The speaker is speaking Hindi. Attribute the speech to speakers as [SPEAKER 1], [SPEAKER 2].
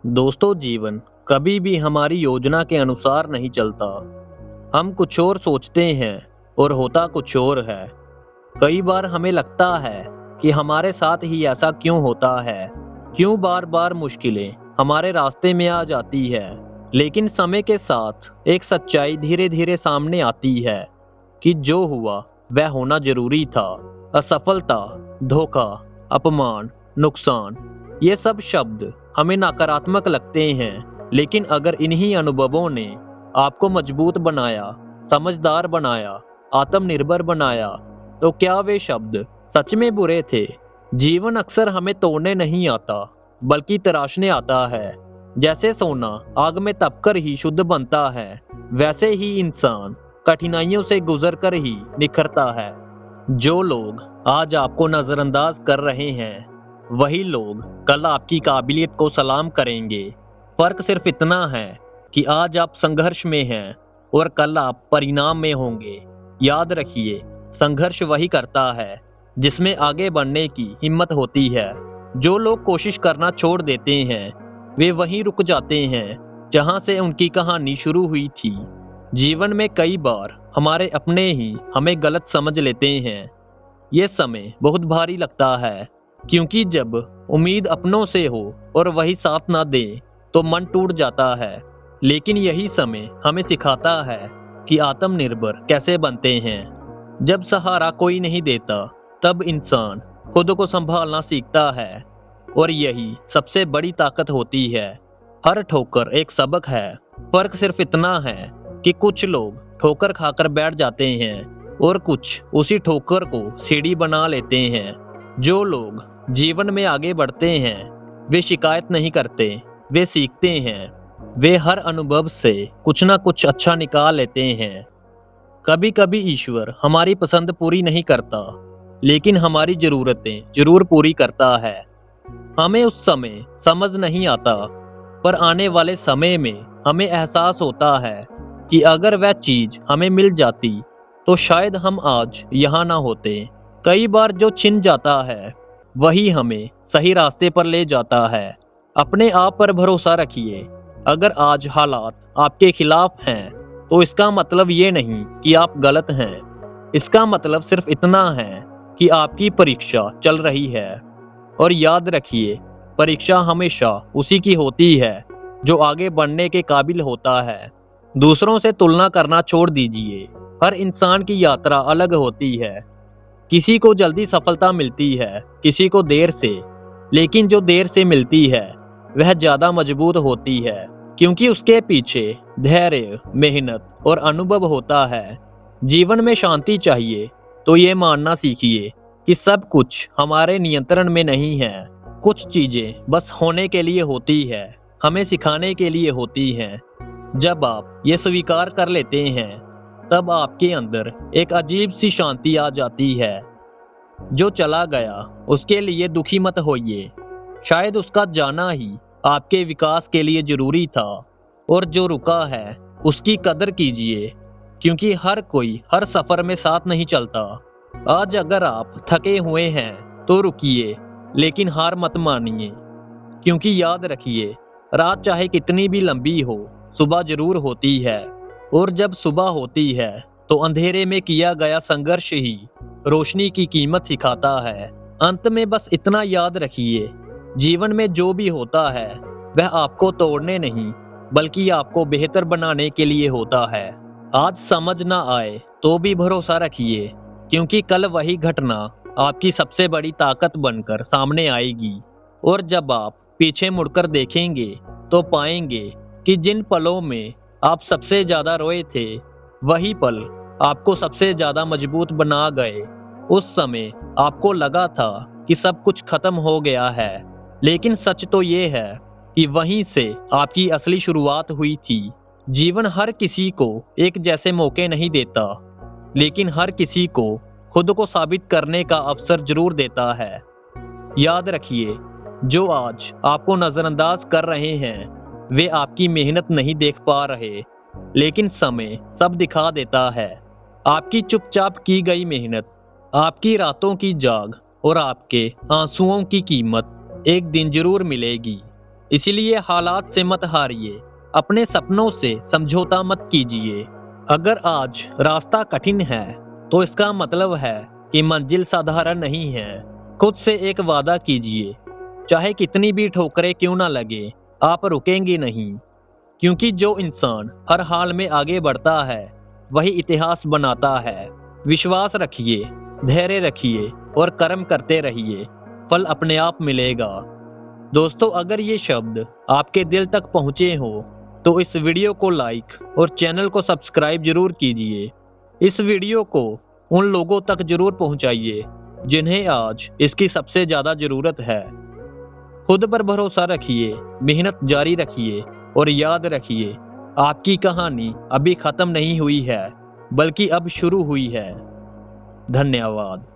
[SPEAKER 1] दोस्तों, जीवन कभी भी हमारी योजना के अनुसार नहीं चलता। हम कुछ और सोचते हैं और होता कुछ और है। कई बार हमें लगता है कि हमारे साथ ही ऐसा क्यों होता है। क्यों बार बार मुश्किलें हमारे रास्ते में आ जाती है। लेकिन समय के साथ एक सच्चाई धीरे धीरे सामने आती है कि जो हुआ वह होना जरूरी था। असफलता, धोखा, अपमान, नुकसान, ये सब शब्द हमें नकारात्मक लगते हैं, लेकिन अगर इन्हीं अनुभवों ने आपको मजबूत बनाया, समझदार बनाया, आत्मनिर्भर बनाया, तो क्या वे शब्द सच में बुरे थे? जीवन अक्सर हमें तोड़ने नहीं आता, बल्कि तराशने आता है। जैसे सोना आग में तपकर ही शुद्ध बनता है, वैसे ही इंसान कठिनाइयों से गुजरकर ही निखरता है। जो लोग आज आपको नजरअंदाज कर रहे हैं, वही लोग कल आपकी काबिलियत को सलाम करेंगे। फर्क सिर्फ इतना है कि आज आप संघर्ष में हैं और कल आप परिणाम में होंगे। याद रखिए, संघर्ष वही करता है जिसमें आगे बढ़ने की हिम्मत होती है। जो लोग कोशिश करना छोड़ देते हैं, वे वहीं रुक जाते हैं जहां से उनकी कहानी शुरू हुई थी। जीवन में कई बार हमारे अपने ही हमें गलत समझ लेते हैं। ये समय बहुत भारी लगता है, क्योंकि जब उम्मीद अपनों से हो और वही साथ ना दे, तो मन टूट जाता है। लेकिन यही समय हमें सिखाता है कि आत्मनिर्भर कैसे बनते हैं। जब सहारा कोई नहीं देता, तब इंसान खुद को संभालना सीखता है, और यही सबसे बड़ी ताकत होती है। हर ठोकर एक सबक है। फर्क सिर्फ इतना है कि कुछ लोग ठोकर खाकर बैठ जाते हैं और कुछ उसी ठोकर को सीढ़ी बना लेते हैं। जो लोग जीवन में आगे बढ़ते हैं, वे शिकायत नहीं करते, वे सीखते हैं। वे हर अनुभव से कुछ ना कुछ अच्छा निकाल लेते हैं। कभी कभी ईश्वर हमारी पसंद पूरी नहीं करता, लेकिन हमारी जरूरतें जरूर पूरी करता है। हमें उस समय समझ नहीं आता, पर आने वाले समय में हमें एहसास होता है कि अगर वह चीज हमें मिल जाती, तो शायद हम आज यहाँ ना होते। कई बार जो छिन जाता है, वही हमें सही रास्ते पर ले जाता है। अपने आप पर भरोसा रखिए। अगर आज हालात आपके खिलाफ हैं, तो इसका मतलब ये नहीं कि आप गलत हैं। इसका मतलब सिर्फ इतना है कि आपकी परीक्षा चल रही है। और याद रखिए, परीक्षा हमेशा उसी की होती है जो आगे बढ़ने के काबिल होता है। दूसरों से तुलना करना छोड़ दीजिए। हर इंसान की यात्रा अलग होती है। किसी को जल्दी सफलता मिलती है, किसी को देर से। लेकिन जो देर से मिलती है, वह ज्यादा मजबूत होती है, क्योंकि उसके पीछे धैर्य, मेहनत और अनुभव होता है। जीवन में शांति चाहिए, तो ये मानना सीखिए कि सब कुछ हमारे नियंत्रण में नहीं है। कुछ चीजें बस होने के लिए होती है, हमें सिखाने के लिए होती हैं। जब आप ये स्वीकार कर लेते हैं, तब आपके अंदर एक अजीब सी शांति आ जाती है। जो चला गया, उसके लिए दुखी मत होइए। शायद उसका जाना ही आपके विकास के लिए जरूरी था। और जो रुका है, उसकी कदर कीजिए, क्योंकि हर कोई हर सफर में साथ नहीं चलता। आज अगर आप थके हुए हैं, तो रुकिए, लेकिन हार मत मानिए। क्योंकि याद रखिए, रात चाहे कितनी भी लंबी हो, सुबह जरूर होती है। और जब सुबह होती है, तो अंधेरे में किया गया संघर्ष ही रोशनी की कीमत सिखाता है। अंत में बस इतना याद रखिए, जीवन में जो भी होता है, वह आपको तोड़ने नहीं, बल्कि आपको बेहतर बनाने के लिए होता है। आज समझ ना आए, तो भी भरोसा रखिए, क्योंकि कल वही घटना आपकी सबसे बड़ी ताकत बनकर सामने आएगी। और जब आप पीछे मुड़कर देखेंगे, तो पाएंगे कि जिन पलों में आप सबसे ज्यादा रोए थे, वही पल आपको सबसे ज्यादा मजबूत बना गए। उस समय आपको लगा था कि सब कुछ खत्म हो गया है, लेकिन सच तो ये है कि वहीं से आपकी असली शुरुआत हुई थी। जीवन हर किसी को एक जैसे मौके नहीं देता, लेकिन हर किसी को खुद को साबित करने का अवसर जरूर देता है। याद रखिए, जो आज आपको नजरअंदाज कर रहे हैं, वे आपकी मेहनत नहीं देख पा रहे, लेकिन समय सब दिखा देता है। आपकी चुपचाप की गई मेहनत, आपकी रातों की जाग और आपके आंसुओं की कीमत एक दिन जरूर मिलेगी। इसलिए हालात से मत हारिए, अपने सपनों से समझौता मत कीजिए। अगर आज रास्ता कठिन है तो इसका मतलब है कि मंजिल साधारण नहीं है। खुद से एक वादा कीजिए, चाहे कितनी भी ठोकरें क्यों ना लगे, आप रुकेंगे नहीं। क्योंकि जो इंसान हर हाल में आगे बढ़ता है वही इतिहास बनाता है। विश्वास रखिए, धैर्य रखिए और कर्म करते रहिए, फल अपने आप मिलेगा। दोस्तों, अगर ये शब्द आपके दिल तक पहुंचे हो तो इस वीडियो को लाइक और चैनल को सब्सक्राइब जरूर कीजिए। इस वीडियो को उन लोगों तक जरूर पहुंचाइए जिन्हें आज इसकी सबसे ज्यादा जरूरत है। खुद पर भरोसा रखिए, मेहनत जारी रखिए और याद रखिए, आपकी कहानी अभी खत्म नहीं हुई है, बल्कि अब शुरू हुई है। धन्यवाद।